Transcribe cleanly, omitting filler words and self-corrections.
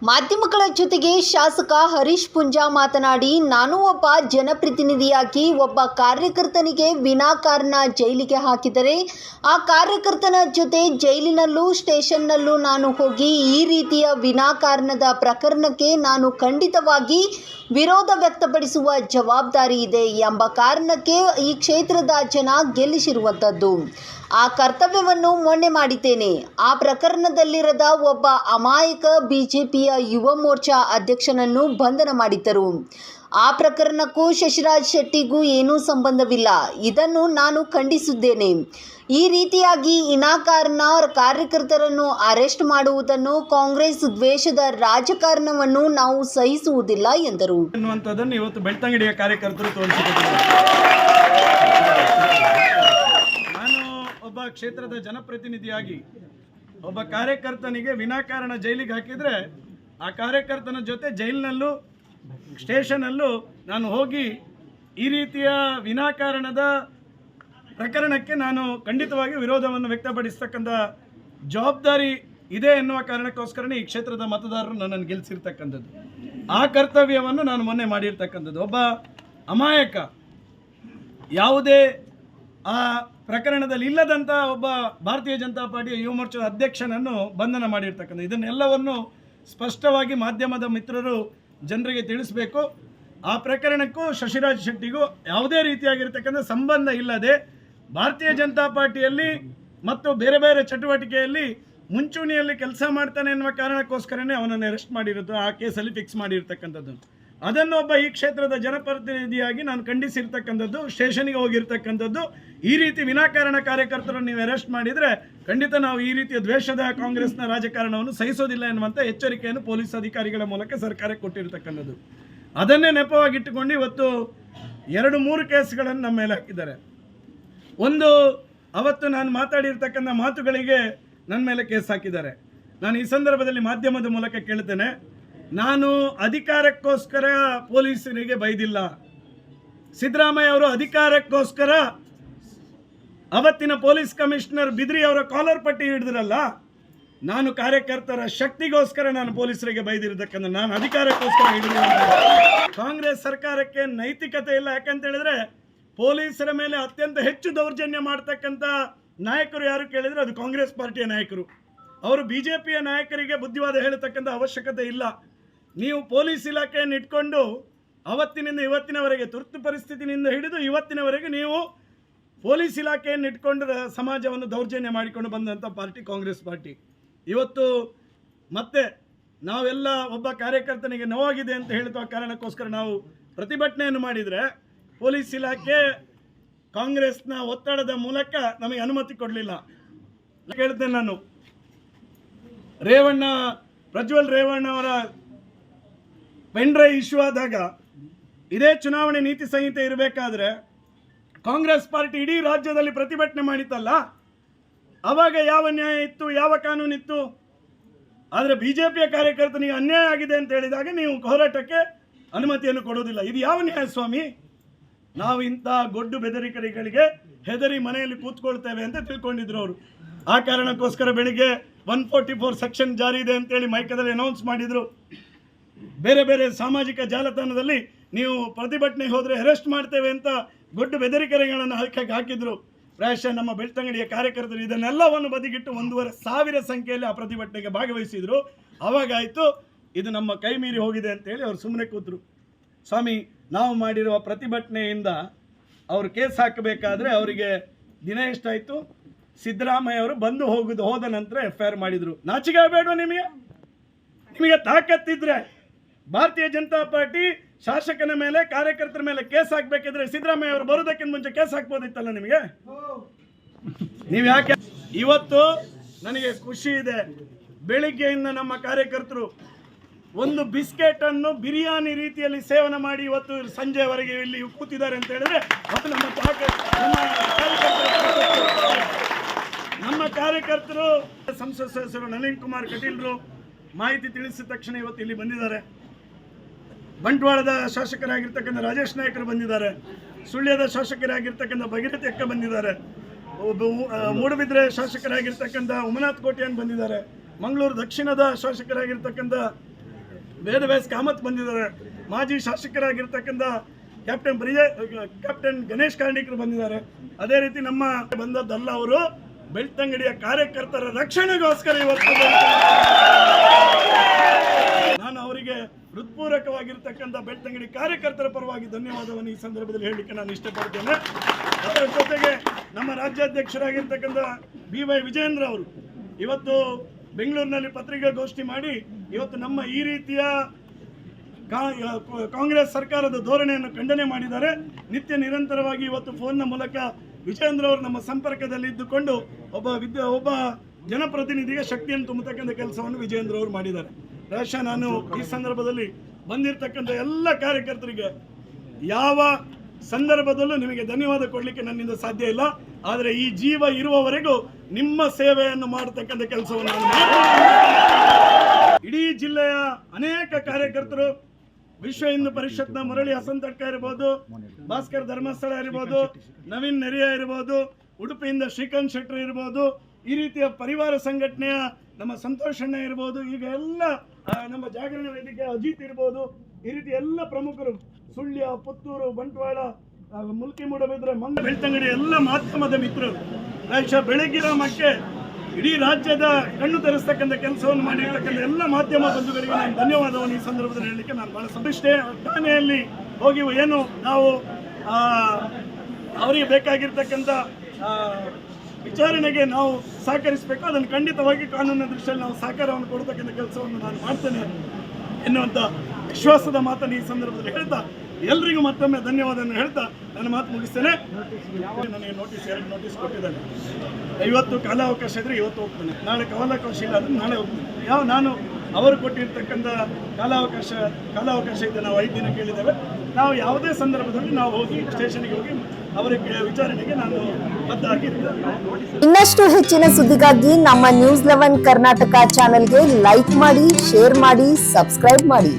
ಮಾಧ್ಯಮಗಳ ಜೊತೆಗೆ ಶಾಸಕ ಹರೀಶ್ ಪುಂಜಾ ಮಾತನಾಡಿ, ನಾನು ಒಬ್ಬ ಜನಪ್ರತಿನಿಧಿಯಾಗಿ ಒಬ್ಬ ಕಾರ್ಯಕರ್ತನಿಗೆ ವಿನಾಕಾರಣ ಜೈಲಿಗೆ ಹಾಕಿದರೆ ಆ ಕಾರ್ಯಕರ್ತನ ಜೊತೆ ಜೈಲಿನಲ್ಲೂ ಸ್ಟೇಷನ್ನಲ್ಲೂ ನಾನು ಹೋಗಿ ಈ ರೀತಿಯ ವಿನಾಕಾರಣದ ಪ್ರಕರಣಕ್ಕೆ ನಾನು ಖಂಡಿತವಾಗಿ ವಿರೋಧ ವ್ಯಕ್ತಪಡಿಸುವ ಜವಾಬ್ದಾರಿ ಇದೆ ಎಂಬ ಕಾರಣಕ್ಕೆ ಈ ಕ್ಷೇತ್ರದ ಜನ ಗೆಲ್ಲಿಸಿರುವಂಥದ್ದು. ಆ ಕರ್ತವ್ಯವನ್ನು ಮೊನ್ನೆ ಮಾಡಿದ್ದೇನೆ. ಆ ಪ್ರಕರಣದಲ್ಲಿರದ ಒಬ್ಬ ಅಮಾಯಕ ಬಿಜೆಪಿಯ ಯುವ ಮೋರ್ಚಾ ಅಧ್ಯಕ್ಷನನ್ನು ಬಂಧನ ಮಾಡಿದ್ದರು. ಆ ಪ್ರಕರಣಕ್ಕೂ ಶಶಿರಾಜ್ ಶೆಟ್ಟಿಗೂ ಏನೂ ಸಂಬಂಧವಿಲ್ಲ. ಇದನ್ನು ನಾನು ಖಂಡಿಸಿದ್ದೇನೆ. ಈ ರೀತಿಯಾಗಿ ವಿನಾಕಾರಣ ಕಾರ್ಯಕರ್ತರನ್ನು ಅರೆಸ್ಟ್ ಮಾಡುವುದನ್ನು, ಕಾಂಗ್ರೆಸ್ ದ್ವೇಷದ ರಾಜಕಾರಣವನ್ನು ನಾವು ಸಹಿಸುವುದಿಲ್ಲ ಎಂದರು. ಇವತ್ತು ಬೆಳ್ತಂಗಡಿಯ ಕಾರ್ಯಕರ್ತರು ತೋರಿಸಿದ್ದಾರೆ. ನಾನು ಒಬ್ಬ ಕ್ಷೇತ್ರದ ಜನಪ್ರತಿನಿಧಿಯಾಗಿ ಒಬ್ಬ ಕಾರ್ಯಕರ್ತನಿಗೆ ವಿನಾಕಾರಣ ಜೈಲಿಗೆ ಹಾಕಿದರೆ ಆ ಕಾರ್ಯಕರ್ತನ ಜೊತೆ ಜೈಲಿನಲ್ಲೂ ಸ್ಟೇಷನಲ್ಲೂ ನಾನು ಹೋಗಿ ಈ ರೀತಿಯ ವಿನಾಕಾರಣದ ಪ್ರಕರಣಕ್ಕೆ ನಾನು ಖಂಡಿತವಾಗಿ ವಿರೋಧವನ್ನು ವ್ಯಕ್ತಪಡಿಸ್ತಕ್ಕಂಥ ಜವಾಬ್ದಾರಿ ಇದೆ ಎನ್ನುವ ಕಾರಣಕ್ಕೋಸ್ಕರನೇ ಈ ಕ್ಷೇತ್ರದ ಮತದಾರರು ನನ್ನನ್ನು ಗೆಲ್ಲಿಸಿರ್ತಕ್ಕಂಥದ್ದು. ಆ ಕರ್ತವ್ಯವನ್ನು ನಾನು ಮೊನ್ನೆ ಮಾಡಿರ್ತಕ್ಕಂಥದ್ದು. ಒಬ್ಬ ಅಮಾಯಕ, ಯಾವುದೇ ಆ ಪ್ರಕರಣದಲ್ಲಿ ಇಲ್ಲದಂಥ ಒಬ್ಬ ಭಾರತೀಯ ಜನತಾ ಪಾರ್ಟಿಯ ಯುವ ಮೋರ್ಚಾದ ಅಧ್ಯಕ್ಷನನ್ನು ಬಂಧನ ಮಾಡಿರ್ತಕ್ಕಂಥ ಇದನ್ನೆಲ್ಲವನ್ನು ಸ್ಪಷ್ಟವಾಗಿ ಮಾಧ್ಯಮದ ಮಿತ್ರರು ಜನರಿಗೆ ತಿಳಿಸಬೇಕು. ಆ ಪ್ರಕರಣಕ್ಕೂ ಶಶಿರಾಜ್ ಶೆಟ್ಟಿಗೂ ಯಾವುದೇ ರೀತಿಯಾಗಿರ್ತಕ್ಕಂಥ ಸಂಬಂಧ ಇಲ್ಲದೆ ಭಾರತೀಯ ಜನತಾ ಪಾರ್ಟಿಯಲ್ಲಿ ಮತ್ತು ಬೇರೆ ಬೇರೆ ಚಟುವಟಿಕೆಯಲ್ಲಿ ಮುಂಚೂಣಿಯಲ್ಲಿ ಕೆಲಸ ಮಾಡ್ತಾನೆ ಎನ್ನುವ ಕಾರಣಕ್ಕೋಸ್ಕರನೇ ಅವನನ್ನು ಅರೆಸ್ಟ್ ಮಾಡಿರೋದು, ಆ ಕೇಸಲ್ಲಿ ಫಿಕ್ಸ್ ಮಾಡಿರ್ತಕ್ಕಂಥದ್ದು. ಅದನ್ನು ಒಬ್ಬ ಈ ಕ್ಷೇತ್ರದ ಜನಪ್ರತಿನಿಧಿಯಾಗಿ ನಾನು ಖಂಡಿಸಿರ್ತಕ್ಕಂಥದ್ದು, ಸ್ಟೇಷನ್ಗೆ ಹೋಗಿರ್ತಕ್ಕಂಥದ್ದು. ಈ ರೀತಿ ವಿನಾಕಾರಣ ಕಾರ್ಯಕರ್ತರನ್ನು ನೀವು ಅರೆಸ್ಟ್ ಮಾಡಿದರೆ ಖಂಡಿತ ನಾವು ಈ ರೀತಿಯ ದ್ವೇಷದ ಕಾಂಗ್ರೆಸ್ನ ರಾಜಕಾರಣವನ್ನು ಸಹಿಸೋದಿಲ್ಲ ಎನ್ನುವಂಥ ಎಚ್ಚರಿಕೆಯನ್ನು ಪೊಲೀಸ್ ಅಧಿಕಾರಿಗಳ ಮೂಲಕ ಸರ್ಕಾರಕ್ಕೆ ಕೊಟ್ಟಿರ್ತಕ್ಕಂಥದ್ದು. ಅದನ್ನೇ ನೆಪವಾಗಿಟ್ಟುಕೊಂಡು ಇವತ್ತು 2-3 ಕೇಸ್ಗಳನ್ನು ನಮ್ಮ ಮೇಲೆ ಹಾಕಿದ್ದಾರೆ. ಒಂದು, ಅವತ್ತು ನಾನು ಮಾತಾಡಿರ್ತಕ್ಕಂಥ ಮಾತುಗಳಿಗೆ ನನ್ನ ಮೇಲೆ ಕೇಸ್ ಹಾಕಿದ್ದಾರೆ. ನಾನು ಈ ಸಂದರ್ಭದಲ್ಲಿ ಮಾಧ್ಯಮದ ಮೂಲಕ ಕೇಳ್ತೇನೆ, ನಾನು ಅಧಿಕಾರಕ್ಕೋಸ್ಕರ ಪೊಲೀಸರಿಗೆ ಬೈದಿಲ್ಲ. ಸಿದ್ದರಾಮಯ್ಯ ಅವರು ಅಧಿಕಾರಕ್ಕೋಸ್ಕರ ಅವತ್ತಿನ ಪೊಲೀಸ್ ಕಮಿಷನರ್ ಬಿದ್ರಿ ಅವರ ಕಾಲರ್ ಪಟ್ಟಿ ಹಿಡಿದ್ರಲ್ಲ, ನಾನು ಕಾರ್ಯಕರ್ತರ ಶಕ್ತಿಗೋಸ್ಕರ ನಾನು ಪೊಲೀಸರಿಗೆ ಬೈದಿರತಕ್ಕಂಥ, ನಾನು ಅಧಿಕಾರಕ್ಕೋಸ್ಕರ ಹಿಡಿದಿಲ್ಲ. ಕಾಂಗ್ರೆಸ್ ಸರ್ಕಾರಕ್ಕೆ ನೈತಿಕತೆ ಇಲ್ಲ. ಯಾಕಂತ ಹೇಳಿದ್ರೆ ಪೊಲೀಸರ ಮೇಲೆ ಅತ್ಯಂತ ಹೆಚ್ಚು ದೌರ್ಜನ್ಯ ಮಾಡ್ತಕ್ಕಂಥ ನಾಯಕರು ಯಾರು ಕೇಳಿದರೆ ಅದು ಕಾಂಗ್ರೆಸ್ ಪಾರ್ಟಿಯ ನಾಯಕರು. ಅವರು ಬಿಜೆಪಿಯ ನಾಯಕರಿಗೆ ಬುದ್ಧಿವಾದ ಹೇಳತಕ್ಕಂಥ ಅವಶ್ಯಕತೆ ಇಲ್ಲ. ನೀವು ಪೊಲೀಸ್ ಇಲಾಖೆಯನ್ನು ಇಟ್ಕೊಂಡು ಅವತ್ತಿನಿಂದ ಇವತ್ತಿನವರೆಗೆ, ತುರ್ತು ಪರಿಸ್ಥಿತಿನಿಂದ ಹಿಡಿದು ಇವತ್ತಿನವರೆಗೆ ನೀವು ಪೊಲೀಸ್ ಇಲಾಖೆಯನ್ನು ಇಟ್ಕೊಂಡು ಸಮಾಜವನ್ನು ದೌರ್ಜನ್ಯ ಮಾಡಿಕೊಂಡು ಬಂದಂಥ ಪಾರ್ಟಿ ಕಾಂಗ್ರೆಸ್ ಪಾರ್ಟಿ. ಇವತ್ತು ಮತ್ತೆ ನಾವೆಲ್ಲ ಒಬ್ಬ ಕಾರ್ಯಕರ್ತನಿಗೆ ನೋವಾಗಿದೆ ಅಂತ ಹೇಳುವ ಕಾರಣಕ್ಕೋಸ್ಕರ ನಾವು ಪ್ರತಿಭಟನೆಯನ್ನು ಮಾಡಿದರೆ ಪೊಲೀಸ್ ಇಲಾಖೆ ಕಾಂಗ್ರೆಸ್ನ ಒತ್ತಡದ ಮೂಲಕ ನಮಗೆ ಅನುಮತಿ ಕೊಡಲಿಲ್ಲ. ಹೇಳ್ತೇನೆ ನಾನು, ಪ್ರಜ್ವಲ್ ರೇವಣ್ಣ ಅವರ ಪೆನ್ ಡ್ರೈವ್ ಇಶ್ಯೂ ಆದಾಗ ಇದೇ ಚುನಾವಣೆ ನೀತಿ ಸಂಹಿತೆ ಇರಬೇಕಾದ್ರೆ ಕಾಂಗ್ರೆಸ್ ಪಾರ್ಟಿ ಇಡೀ ರಾಜ್ಯದಲ್ಲಿ ಪ್ರತಿಭಟನೆ ಮಾಡಿತ್ತಲ್ಲ, ಆವಾಗ ಯಾವ ನ್ಯಾಯ ಇತ್ತು, ಯಾವ ಕಾನೂನಿತ್ತು? ಆದರೆ ಬಿಜೆಪಿಯ ಕಾರ್ಯಕರ್ತನಿಗೆ ಅನ್ಯಾಯ ಆಗಿದೆ ಅಂತ ಹೇಳಿದಾಗ ನೀವು ಹೋರಾಟಕ್ಕೆ ಅನುಮತಿಯನ್ನು ಕೊಡೋದಿಲ್ಲ. ಇದು ಯಾವ ನ್ಯಾಯ ಸ್ವಾಮಿ? ನಾವು ಇಂಥ ಗೊಡ್ಡು ಬೆದರಿಕೆಗಳಿಗೆ ಹೆದರಿ ಮನೆಯಲ್ಲಿ ಕೂತ್ಕೊಳ್ತೇವೆ ಅಂತ ತಿಳ್ಕೊಂಡಿದ್ರು ಅವರು. ಆ ಕಾರಣಕ್ಕೋಸ್ಕರ ಬೆಳಿಗ್ಗೆ 144 ಸೆಕ್ಷನ್ ಜಾರಿ ಇದೆ ಅಂತೇಳಿ ಮೈಕದಲ್ಲಿ ಅನೌನ್ಸ್ ಮಾಡಿದರು. ಬೇರೆ ಬೇರೆ ಸಾಮಾಜಿಕ ಜಾಲತಾಣದಲ್ಲಿ ನೀವು ಪ್ರತಿಭಟನೆಗೆ ಹೋದರೆ ಅರೆಸ್ಟ್ ಮಾಡ್ತೇವೆ ಅಂತ ಗೊಡ್ಡು ಬೆದರಿಕೆಗಳನ್ನು ಹಾಕಿದ್ರು. ಪ್ರಾಯಶಃ ನಮ್ಮ ಬೆಳ್ತಂಗಡಿಯ ಕಾರ್ಯಕರ್ತರು ಇದನ್ನೆಲ್ಲವನ್ನು ಬದಿಗಿಟ್ಟು 1,500 ಸಂಖ್ಯೆಯಲ್ಲಿ ಆ ಪ್ರತಿಭಟನೆಗೆ ಭಾಗವಹಿಸಿದರು. ಆವಾಗಾಯಿತು ಇದು ನಮ್ಮ ಕೈ ಮೀರಿ ಹೋಗಿದೆ ಅಂತೇಳಿ ಅವರು ಸುಮ್ಮನೆ ಕೂತರು. ಸ್ವಾಮಿ, ನಾವು ಮಾಡಿರುವ ಪ್ರತಿಭಟನೆಯಿಂದ ಅವರು ಕೇಸ್ ಹಾಕಬೇಕಾದ್ರೆ ಅವರಿಗೆ ದಿನ ಎಷ್ಟಾಯಿತು? ಸಿದ್ದರಾಮಯ್ಯ ಅವರು ಬಂದು ಹೋದ ನಂತರ FIR ಮಾಡಿದರು. ನಾಚಿಕೆ ಬೇಡ ನಿಮಗೆ ತಾಕತ್ತಿದ್ರೆ ಭಾರತೀಯ ಜನತಾ ಪಾರ್ಟಿ ಶಾಸಕನ ಮೇಲೆ, ಕಾರ್ಯಕರ್ತರ ಮೇಲೆ ಕೇಸ್ ಹಾಕಬೇಕಿದ್ರೆ ಸಿದ್ದರಾಮಯ್ಯ ಅವರು ಬರೋದಕ್ಕಿಂತ ಮುಂಚೆ ಕೇಸ್ ಹಾಕ್ಬೋದಿತ್ತಲ್ಲ ನಿಮಗೆ? ನೀವು ಯಾಕೆ? ಇವತ್ತು ನನಗೆ ಖುಷಿ ಇದೆ, ಬೆಳಿಗ್ಗೆಯಿಂದ ನಮ್ಮ ಕಾರ್ಯಕರ್ತರು ಒಂದು ಬಿಸ್ಕೆಟ್ ಅನ್ನು ಬಿರಿಯಾನಿ ರೀತಿಯಲ್ಲಿ ಸೇವನೆ ಮಾಡಿ ಇವತ್ತು ಸಂಜೆವರೆಗೆ ಇಲ್ಲಿ ಕೂತಿದ್ದಾರೆ ಅಂತ ಹೇಳಿದ್ರೆ ಅದು ನಮ್ಮ ಕಾರ್ಯಕರ್ತರು. ಸಂಸತ್ ಸದಸ್ಯರು ನಳಿನ್ ಕುಮಾರ್ ಕಟೀಲ್ರು ಮಾಹಿತಿ ತಿಳಿಸಿದ ತಕ್ಷಣ ಇವತ್ತು ಇಲ್ಲಿ ಬಂದಿದ್ದಾರೆ. ಬಂಟ್ವಾಳದ ಶಾಸಕರಾಗಿರ್ತಕ್ಕಂಥ ರಾಜೇಶ್ ನಾಯ್ಕರು ಬಂದಿದ್ದಾರೆ. ಸುಳ್ಯದ ಶಾಸಕರಾಗಿರ್ತಕ್ಕಂಥ ಭಗೀರಥಿ ಅಕ್ಕ ಬಂದಿದ್ದಾರೆ. ಮೂಡುಬಿದ್ರೆ ಶಾಸಕರಾಗಿರ್ತಕ್ಕಂಥ ಉಮನಾಥ್ ಕೋಟ್ಯಾನ್ ಬಂದಿದ್ದಾರೆ. ಮಂಗಳೂರು ದಕ್ಷಿಣದ ಶಾಸಕರಾಗಿರ್ತಕ್ಕಂಥ ವೇದವ್ಯಾಸ್ ಕಾಮತ್ ಬಂದಿದ್ದಾರೆ, ಮಾಜಿ ಶಾಸಕರಾಗಿರ್ತಕ್ಕಂಥ ಕ್ಯಾಪ್ಟನ್ ಗಣೇಶ್ ಕಾರ್ಣಿಕರು ಬಂದಿದ್ದಾರೆ. ಅದೇ ರೀತಿ ನಮ್ಮ ಬಂದದ್ದಲ್ಲ, ಅವರು ಬೆಳ್ತಂಗಡಿಯ ಕಾರ್ಯಕರ್ತರ ರಕ್ಷಣೆಗೋಸ್ಕರ ಇವತ್ತು ನಾನು ಅವರಿಗೆ ಹೃತ್ಪೂರ್ವಕವಾಗಿರ್ತಕ್ಕಂಥ ಬೆಳ್ತಂಗಡಿ ಕಾರ್ಯಕರ್ತರ ಪರವಾಗಿ ಧನ್ಯವಾದವನ್ನು ಈ ಸಂದರ್ಭದಲ್ಲಿ ಹೇಳಲಿಕ್ಕೆ ನಾನು ಇಷ್ಟಪಡ್ತೇನೆ. ಅದರ ಜೊತೆಗೆ ನಮ್ಮ ರಾಜ್ಯಾಧ್ಯಕ್ಷರಾಗಿರ್ತಕ್ಕಂಥ BY ವಿಜಯೇಂದ್ರ ಅವರು ಇವತ್ತು ಬೆಂಗಳೂರಿನಲ್ಲಿ ಪತ್ರಿಕಾಗೋಷ್ಠಿ ಮಾಡಿ ಇವತ್ತು ನಮ್ಮ ಈ ರೀತಿಯ ಕಾಂಗ್ರೆಸ್ ಸರ್ಕಾರದ ಧೋರಣೆಯನ್ನು ಖಂಡನೆ ಮಾಡಿದ್ದಾರೆ. ನಿತ್ಯ ನಿರಂತರವಾಗಿ ಇವತ್ತು ಫೋನ್ನ ಮೂಲಕ ವಿಜಯೇಂದ್ರ ಅವರು ನಮ್ಮ ಸಂಪರ್ಕದಲ್ಲಿ ಇದ್ದುಕೊಂಡು ಒಬ್ಬ ಜನಪ್ರತಿನಿಧಿಗೆ ಶಕ್ತಿಯನ್ನು ತುಂಬತಕ್ಕಂಥ ಕೆಲಸವನ್ನು ವಿಜಯೇಂದ್ರ ಅವರು ಮಾಡಿದ್ದಾರೆ. ಬಹುಶಃ ನಾನು ಈ ಸಂದರ್ಭದಲ್ಲಿ ಬಂದಿರತಕ್ಕಂಥ ಎಲ್ಲ ಕಾರ್ಯಕರ್ತರಿಗೆ ಯಾವ ಸಂದರ್ಭದಲ್ಲೂ ನಿಮಗೆ ಧನ್ಯವಾದ ಕೊಡಲಿಕ್ಕೆ ನನ್ನಿಂದ ಸಾಧ್ಯ ಇಲ್ಲ. ಆದರೆ ಈ ಜೀವ ಇರುವವರೆಗೂ ನಿಮ್ಮ ಸೇವೆಯನ್ನು ಮಾಡತಕ್ಕಂಥ ಕೆಲಸವನ್ನು ನಾನು ಇಡೀ ಜಿಲ್ಲೆಯ ಅನೇಕ ಕಾರ್ಯಕರ್ತರು, ವಿಶ್ವ ಹಿಂದೂ ಪರಿಷತ್ನ ಮುರಳಿ ಹಸಂತಡ್ಕ ಇರ್ಬೋದು, ಭಾಸ್ಕರ್ ಧರ್ಮಸ್ಥಳ ಇರ್ಬೋದು, ನವೀನ್ ನೆರಿಯ ಇರ್ಬೋದು, ಉಡುಪಿಯಿಂದ ಶ್ರೀಕಾಂತ್ ಶೆಟ್ಟರ್ ಇರ್ಬೋದು, ಈ ರೀತಿಯ ಪರಿವಾರ ಸಂಘಟನೆಯ ನಮ್ಮ ಸಂತೋಷಣ್ಣ ಇರ್ಬೋದು, ಈಗ ಎಲ್ಲ ನಮ್ಮ ಜಾಗರಣ ವೇದಿಕೆ ಅಜಿತ್ ಇರ್ಬೋದು, ಈ ರೀತಿ ಎಲ್ಲ ಪ್ರಮುಖರು, ಸುಳ್ಯ, ಪುತ್ತೂರು, ಬಂಟ್ವಾಳ, ಮುಲ್ಕಿ ಮೂಡಬಿದ್ರೆ, ಬೆಳ್ತಂಗಡಿ ಎಲ್ಲ ಮಾಧ್ಯಮದ ಮಿತ್ರರು ಬಹುಶಃ ಬೆಳಗಿನ ಮಕ್ಕೆ ಇಡೀ ರಾಜ್ಯದ ಕಣ್ಣು ತರಿಸ್ತಕ್ಕಂಥ ಕೆಲಸವನ್ನು ಮಾಡಿರ್ತಕ್ಕಂಥ ಎಲ್ಲ ಮಾಧ್ಯಮ ಬಂಧುಗಳಿಗೆ ನಾನು ಧನ್ಯವಾದವನ್ನು ಈ ಸಂದರ್ಭದಲ್ಲಿ ಹೇಳಲಿಕ್ಕೆ ನಾನು ಬಹಳ ಸಂತುಷ್ಟೇ. ಠಾಣೆಯಲ್ಲಿ ಹೋಗಿ ಏನು ನಾವು ಅವರಿಗೆ ಬೇಕಾಗಿರ್ತಕ್ಕಂಥ ವಿಚಾರಣೆಗೆ ನಾವು ಸಹಕರಿಸಬೇಕು, ಅದನ್ನು ಖಂಡಿತವಾಗಿ ಕಾನೂನಿನ ದೃಷ್ಟಿಯಲ್ಲಿ ನಾವು ಸಹಕಾರವನ್ನು ಕೊಡ್ತಕ್ಕಂಥ ಕೆಲಸವನ್ನು ನಾನು ಮಾಡ್ತೇನೆ ಎನ್ನುವಂಥ ವಿಶ್ವಾಸದ ಮಾತನ್ನು ಈ ಸಂದರ್ಭದಲ್ಲಿ ಹೇಳ್ತಾ ಎಲ್ರಿಗೂ ಮತ್ತೊಮ್ಮೆ ಧನ್ಯವಾದವನ್ನು ಹೇಳ್ತಾ ನನ್ನ ಮಾತು ಮುಗಿಸ್ತೇನೆ. ನನಗೆ ಎರಡು ನೋಟಿಸ್ ಕೊಟ್ಟಿದ್ದಾರೆ. ಇವತ್ತು ಕಾಲಾವಕಾಶ ಇದ್ದರೆ ಇವತ್ತು ಹೋಗ್ತೇನೆ, ನಾಳೆ ಕಾಲಾವಕಾಶ ಇಲ್ಲ ಅಂದರೆ ನಾಳೆ ಹೋಗ್ತೇನೆ. ನಾನು ಅವರು ಕೊಟ್ಟಿರ್ತಕ್ಕಂಥ ಕಾಲಾವಕಾಶ ಇದೆ. ನಾವು 5 ದಿನ ಕೇಳಿದ್ದೇವೆ. ನಾವು ಯಾವುದೇ ಸಂದರ್ಭದಲ್ಲಿ ನಾವು ಹೋಗಿ ಸ್ಟೇಷನ್ಗೆ ಹೋಗಿ ಅವರಿಗೆ ವಿಚಾರಣೆಗೆ ನಾನು ಬದ್ಧವಾಗಿರ್ತೇನೆ. ಇನ್ನಷ್ಟು ಹೆಚ್ಚಿನ ಸುದ್ದಿಗಾಗಿ ನಮ್ಮ News 11 ಕರ್ನಾಟಕ ಚಾನೆಲ್ಗೆ ಲೈಕ್ ಮಾಡಿ, ಶೇರ್ ಮಾಡಿ, ಸಬ್ಸ್ಕ್ರೈಬ್ ಮಾಡಿ.